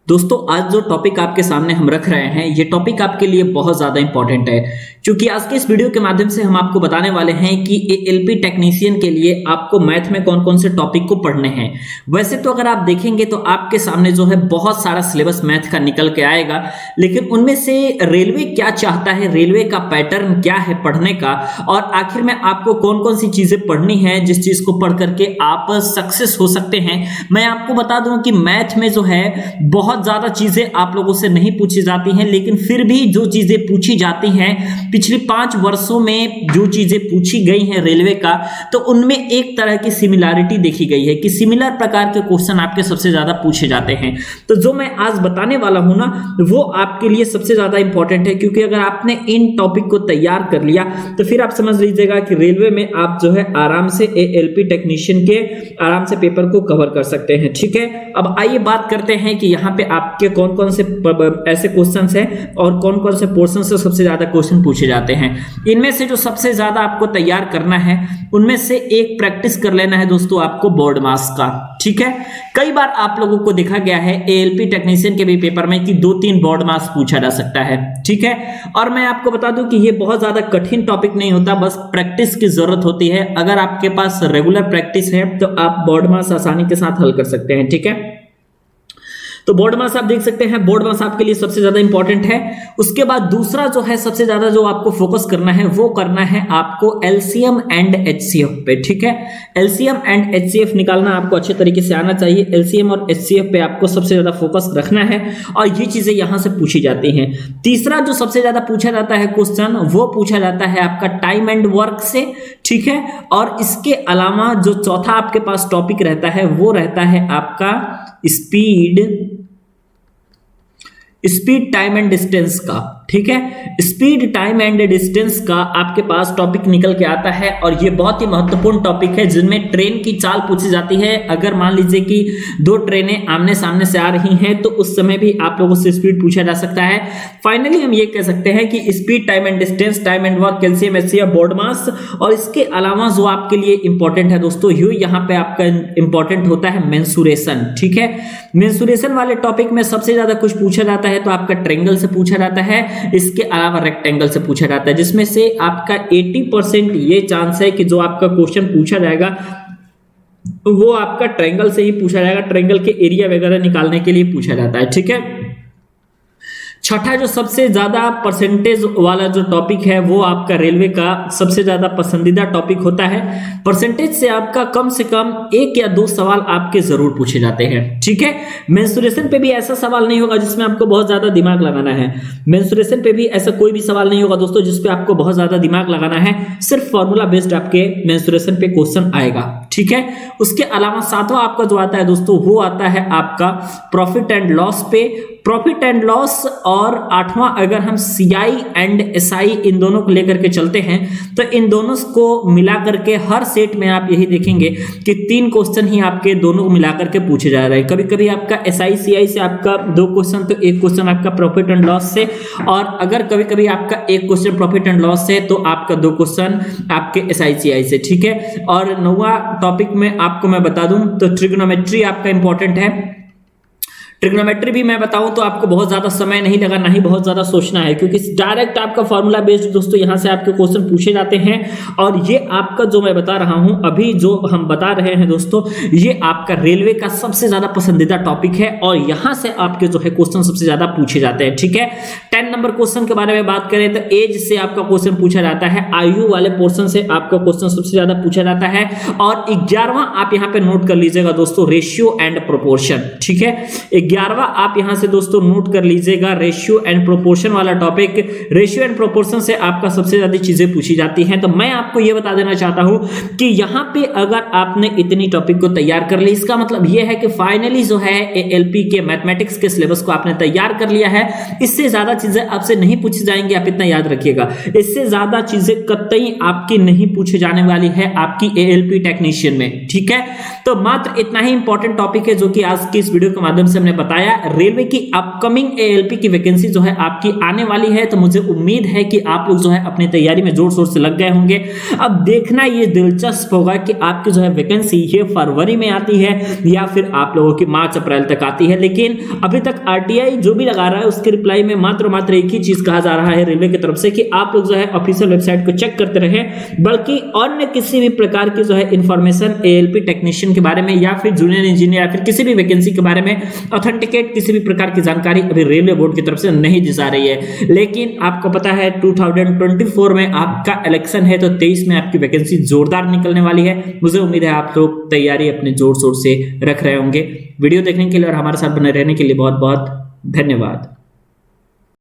दोस्तों आज जो टॉपिक आपके सामने हम रख रहे हैं ये टॉपिक आपके लिए बहुत ज़्यादा इंपॉर्टेंट है क्योंकि आज के इस वीडियो के माध्यम से हम आपको बताने वाले हैं कि एएलपी टेक्नीशियन के लिए आपको मैथ में कौन कौन से टॉपिक को पढ़ने हैं। वैसे तो अगर आप देखेंगे तो आपके सामने जो है बहुत सारा सिलेबस मैथ का निकल के आएगा, लेकिन उनमें से रेलवे क्या चाहता है, रेलवे का पैटर्न क्या है पढ़ने का, और आखिर में आपको कौन कौन सी चीज़ें पढ़नी है जिस चीज़ को पढ़ करके आप सक्सेस हो सकते हैं। मैं आपको बता दूं कि मैथ में जो है बहुत ज्यादा चीजें आप लोगों से नहीं पूछी जाती हैं, लेकिन फिर भी जो चीजें पूछी जाती हैं पिछले 5 वर्षों में जो चीजें पूछी गई हैं रेलवे का, तो उनमें एक तरह की सिमिलरिटी देखी गई है कि सिमिलर प्रकार के क्वेश्चन आपके सबसे ज्यादा पूछे जाते हैं। तो जो मैं आज बताने वाला हूं ना वो आपके लिए सबसे ज्यादा इंपॉर्टेंट है, क्योंकि अगर आपने इन टॉपिक को तैयार कर लिया तो फिर आप समझ लीजिएगा कि रेलवे में आप जो है आराम से एएलपी टेक्नीशियन के आराम से पेपर को कवर कर सकते हैं। ठीक है, अब आइए बात करते हैं कि यहाँ पे आपके कौन कौन से ऐसे क्वेश्चंस हैं और कौन कौन से पोर्शन से सबसे ज्यादा क्वेश्चन पूछे जाते हैं। इनमें से जो सबसे ज्यादा आपको तैयार करना है उनमें से एक प्रैक्टिस कर लेना है दोस्तों आपको बोर्ड मास का। ठीक है, कई बार आप लोगों को देखा गया है एएलपी टेक्नीशियन के भी पेपर में कि 2-3 बोर्ड मास पूछा जा सकता है। ठीक है, और मैं आपको बता दूं कि ये बहुत ज्यादा कठिन टॉपिक नहीं होता, बस प्रैक्टिस की जरूरत होती है। अगर आपके पास रेगुलर प्रैक्टिस है तो आप बोर्ड मास आसानी के साथ हल कर सकते हैं। ठीक है, तो बोर्ड मास आप देख सकते हैं, बोर्ड मास आपके लिए सबसे ज्यादा इंपॉर्टेंट है। उसके बाद दूसरा जो है सबसे ज्यादा जो आपको फोकस करना है वो करना है आपको एलसीएम एंड एचसीएफ पे। ठीक है, एलसीएम एंड एचसीएफ निकालना आपको अच्छे तरीके से आना चाहिए। एलसीएम और एचसीएफ पे आपको सबसे ज्यादा फोकस रखना है और ये चीजें यहां से पूछी जाती हैं। तीसरा जो सबसे ज्यादा पूछा जाता है क्वेश्चन वो पूछा जाता है आपका टाइम एंड वर्क से। ठीक है, और इसके अलावा जो चौथा आपके पास टॉपिक रहता है वो रहता है आपका स्पीड टाइम एंड डिस्टेंस का। ठीक है, स्पीड टाइम एंड डिस्टेंस का आपके पास टॉपिक निकल के आता है और ये बहुत ही महत्वपूर्ण टॉपिक है जिनमें ट्रेन की चाल पूछी जाती है। अगर मान लीजिए कि 2 ट्रेनें आमने सामने से आ रही हैं तो उस समय भी आप लोगों से स्पीड पूछा जा सकता है। फाइनली हम ये कह सकते हैं कि speed time and distance, time and work, LCM HCF, BODMAS, और इसके अलावा जो आपके लिए इंपॉर्टेंट है दोस्तों यहाँ पे आपका इंपॉर्टेंट होता है मेंसुरेशन। ठीक है, मेंसुरेशन वाले टॉपिक में सबसे ज्यादा कुछ पूछा जाता है तो आपका ट्रायंगल से पूछा जाता है, इसके अलावा रेक्टेंगल से पूछा जाता है, जिसमें से आपका 80% ये चांस है कि जो आपका क्वेश्चन पूछा जाएगा वो आपका ट्रायंगल से ही पूछा जाएगा। ट्रायंगल के एरिया वगैरह निकालने के लिए पूछा जाता है। ठीक है, छठा जो सबसे ज्यादा परसेंटेज वाला जो टॉपिक है वो आपका रेलवे का सबसे ज्यादा पसंदीदा टॉपिक होता है। परसेंटेज से आपका कम से कम 1 या 2 सवाल आपके जरूर पूछे जाते हैं। ठीक है, मेंसुरेशन पे भी ऐसा सवाल नहीं होगा जिसमें आपको बहुत ज्यादा दिमाग लगाना है। मेंसुरेशन पे भी ऐसा कोई भी सवाल नहीं होगा दोस्तों जिसपे आपको बहुत ज्यादा दिमाग लगाना है, सिर्फ फॉर्मूला बेस्ड आपके मेंसुरेशन पे क्वेश्चन आएगा। ठीक है, उसके अलावा 7वां आपका जो आता है दोस्तों वो आता है आपका प्रॉफिट एंड लॉस पे। प्रॉफिट एंड लॉस और 8वां अगर हम सीआई एंड एसआई इन दोनों को लेकर के चलते हैं तो इन दोनों को मिला करके हर सेट में आप यही देखेंगे कि 3 क्वेश्चन ही आपके दोनों को मिलाकर के पूछे जा रहे हैं। कभी कभी आपका एसआई सीआई से आपका 2 क्वेश्चन तो 1 क्वेश्चन आपका प्रॉफिट एंड लॉस से, और अगर कभी कभी आपका 1 क्वेश्चन प्रॉफिट एंड लॉस से तो आपका 2 क्वेश्चन आपके एसआई सीआई से। ठीक है, और 9वां टॉपिक में आपको मैं बता दूं तो ट्रिग्नोमेट्री आपका इंपॉर्टेंट है। ट्रिग्नोमेट्री भी मैं बताऊं तो आपको बहुत ज्यादा समय नहीं लगा, ना ही बहुत ज्यादा सोचना है, क्योंकि डायरेक्ट आपका फॉर्मूला बेस्ड दोस्तों यहां से आपके क्वेश्चन पूछे जाते हैं। और ये आपका जो मैं बता रहा हूं अभी जो हम बता रहे हैं दोस्तों ये आपका रेलवे का सबसे ज्यादा पसंदीदा टॉपिक है और यहां से आपके जो है क्वेश्चन सबसे ज्यादा पूछे जाते हैं। ठीक है, 10 नंबर क्वेश्चन के बारे में बात करें तो एज से आपका क्वेश्चन पूछा जाता है, आयु वाले पोर्शन से आपका क्वेश्चन सबसे ज्यादा पूछा जाता है। और 11वां आप यहां पे नोट कर लीजिएगा दोस्तों रेशियो एंड प्रोपोर्शन। ठीक है, 11वां आप यहां से दोस्तों नोट कर लीजिएगा रेशियो एंड प्रोपोर्शन वाला टॉपिक। रेशियो एंड प्रोपोर्शन से आपका सबसे ज्यादा चीजें पूछी जाती हैं। तो मैं आपको यह बता देना चाहता हूं कि यहां पे अगर आपने इतनी टॉपिक को तैयार कर ली इसका मतलब यह है कि फाइनली जो है एएलपी के मैथमेटिक्स के सिलेबस को आपने तैयार कर लिया है। इससे ज्यादा चीजें आपसे नहीं पूछी जाएंगी, आप इतना याद रखिएगा। इससे ज्यादा चीजें कतई आपकी नहीं पूछे जाने वाली है आपकी एएलपी टेक्नीशियन में। ठीक है, तो मात्र इतना ही इंपॉर्टेंट टॉपिक है जो कि आज की इस वीडियो के माध्यम से हमने बताया रेलवे की अपकमिंग एएलपी की वैकेंसी जो है आपकी आने वाली है, तो मुझे उम्मीद है कि आप लोग जो है अपनी तैयारी में जोर शोर से लग गए होंगे। अब देखना ये दिलचस्प होगा कि आपकी जो है वैकेंसी ये फरवरी में आती है या फिर आप लोगों की मार्च अप्रैल तक आती है। लेकिन अभी तक आरटीआई जो भी लगा रहा है उसके रिप्लाई में मात्र एक ही चीज कहा जा रहा है रेलवे की तरफ से कि आप लोग जो है ऑफिशियल वेबसाइट को चेक करते रहे, बल्कि अन्य किसी भी प्रकार की जो है इंफॉर्मेशन एएलपी टेक्नीशियन के बारे में या फिर जूनियर इंजीनियर या फिर किसी भी वैकेंसी के बारे में ऑथेंटिकेट किसी भी प्रकार की जानकारी अभी रेलवे बोर्ड की तरफ से नहीं दी जा रही है। लेकिन आपको पता है 2024 में आपका इलेक्शन है, तो 23 में आपकी वैकेंसी जोरदार निकलने वाली है। मुझे उम्मीद है आप लोग तैयारी अपने जोर शोर से रख रहे होंगे। वीडियो देखने के लिए और हमारे साथ बने रहने के लिए बहुत बहुत धन्यवाद।